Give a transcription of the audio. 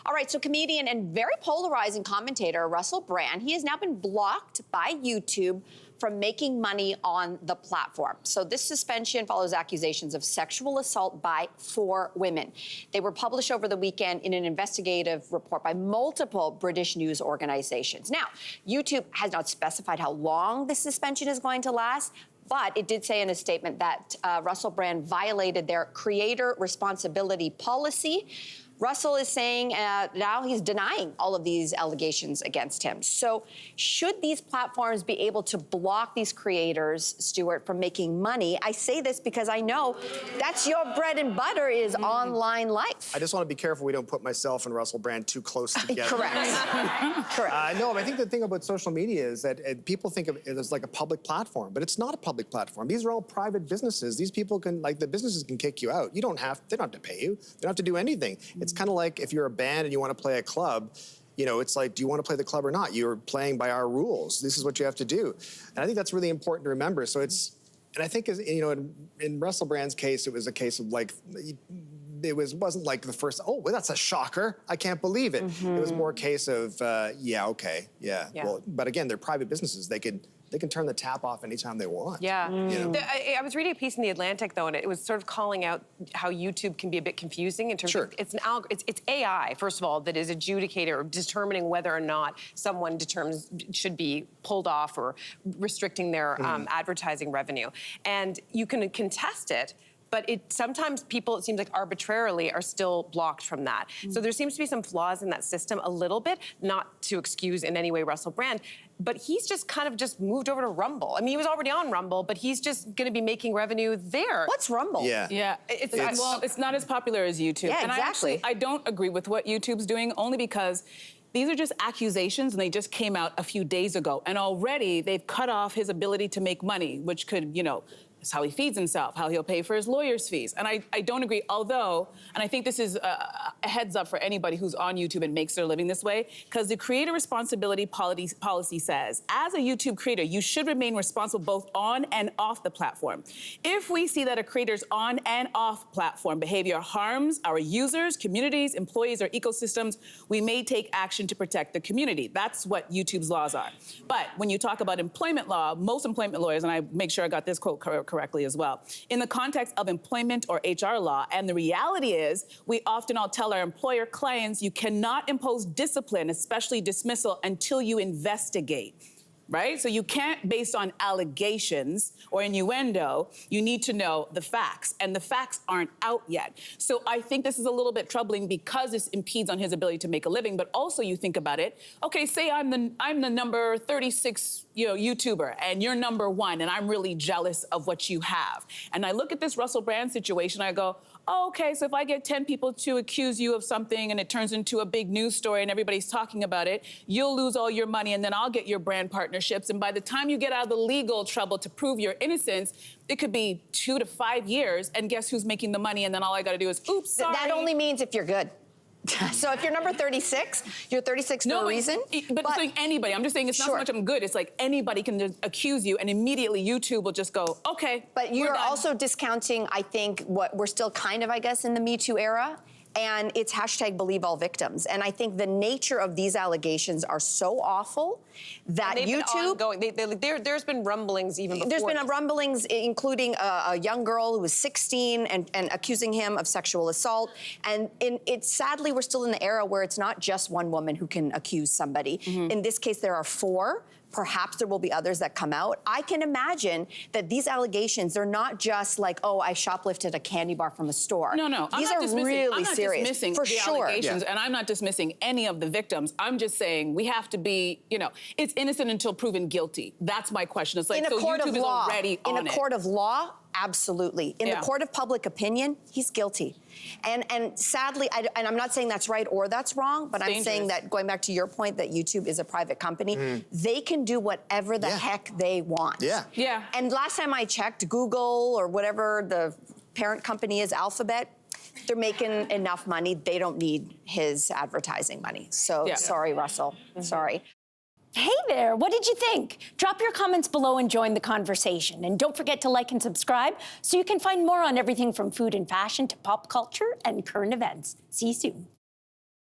All right, so comedian and very polarizing commentator Russell Brand, he has now been blocked by YouTube from making money on the platform. So this suspension follows accusations of sexual assault by 4 women. They were published over the weekend in an investigative report by multiple British news organizations. Now, YouTube has not specified how long the suspension is going to last, but it did say in a statement that Russell Brand violated their creator responsibility policy. Russell is saying now he's denying all of these allegations against him. So should these platforms be able to block these creators, Stuart, from making money? I say this because I know that's your bread and butter is online life. I just want to be careful we don't put myself and Russell Brand too close together. Correct. Correct. No, I think the thing about social media is that people think of it as like a public platform, but it's not a public platform. These are all private businesses. These people can, like, the businesses can kick you out. They don't have to pay you. They don't have to do anything. It's kind of like if you're a band and you want to play a club, you know, it's like, do you want to play the club or not? You're playing by our rules. This is what you have to do. And I think that's really important to remember. So it's, and I think, you know, in Russell Brand's case, it was a case of like, it wasn't like the first, oh, well, that's a shocker. I can't believe it. It was more a case of, yeah, okay, yeah. Well, but again, they're private businesses. They can turn the tap off anytime they want. Yeah. You know? I was reading a piece in The Atlantic, though, and it was sort of calling out how YouTube can be a bit confusing in terms of it's AI, first of all, that is adjudicator, determining whether or not someone should be pulled off or restricting their advertising revenue. And you can contest it, but sometimes people, it seems like arbitrarily, are still blocked from that. So there seems to be some flaws in that system a little bit, not to excuse in any way Russell Brand, but he's just kind of just moved over to Rumble. I mean, he was already on Rumble, but he's just going to be making revenue there. What's Rumble? Yeah. Well, it's not as popular as YouTube. Yeah, and exactly. I don't agree with what YouTube's doing, only because these are just accusations, and they just came out a few days ago. And already they've cut off his ability to make money, which could, you know, it's how he feeds himself, how he'll pay for his lawyer's fees. And I don't agree, although, and I think this is a heads up for anybody who's on YouTube and makes their living this way, because the creator responsibility policy says, as a YouTube creator, you should remain responsible both on and off the platform. If we see that a creator's on and off platform behavior harms our users, communities, employees, or ecosystems, we may take action to protect the community. That's what YouTube's laws are. But when you talk about employment law, most employment lawyers, and I make sure I got this quote correctly as well, in the context of employment or HR law, and the reality is we often all tell our employer clients you cannot impose discipline, especially dismissal, until you investigate. Right? So you can't, based on allegations or innuendo, you need to know the facts, and the facts aren't out yet. So I think this is a little bit troubling because this impedes on his ability to make a living, but also you think about it, okay, say I'm the number 36, you know, YouTuber, and you're number 1, and I'm really jealous of what you have. And I look at this Russell Brand situation, I go, oh, okay, so if I get 10 people to accuse you of something and it turns into a big news story and everybody's talking about it, you'll lose all your money and then I'll get your brand partnerships. And by the time you get out of the legal trouble to prove your innocence, it could be 2 to 5 years, and guess who's making the money? And then all I gotta do is, oops, sorry. That only means if you're good. So if you're number 36, you're 36 for a reason. But it's like anybody. I'm just saying it's not so much I'm good. It's like anybody can just accuse you, and immediately YouTube will just go, okay. But you're also discounting, I think, what we're still kind of, I guess, in the Me Too era. And it's hashtag believe all victims. And I think the nature of these allegations are so awful that YouTube... There's been rumblings even before. There's been rumblings, including a young girl who was 16 and accusing him of sexual assault. And sadly, we're still in the era where it's not just one woman who can accuse somebody. In this case, there are 4. Perhaps there will be others that come out. I can imagine that these allegations, they're not just like, oh, I shoplifted a candy bar from a store. No. These are really serious. Dismissing for the sure. allegations, and I'm not dismissing any of the victims. I'm just saying we have to be, you know, it's innocent until proven guilty. That's my question. It's like, so YouTube is already on it. In a court of law, absolutely. In the court of public opinion, he's guilty. And sadly, and I'm not saying that's right or that's wrong, but I'm saying that, going back to your point, that YouTube is a private company, they can do whatever the heck they want. Yeah. And last time I checked, Google or whatever the parent company is, Alphabet, they're making enough money. They don't need his advertising money. So sorry, Russell. Sorry. Hey there, what did you think? Drop your comments below and join the conversation. And don't forget to like and subscribe so you can find more on everything from food and fashion to pop culture and current events. See you soon.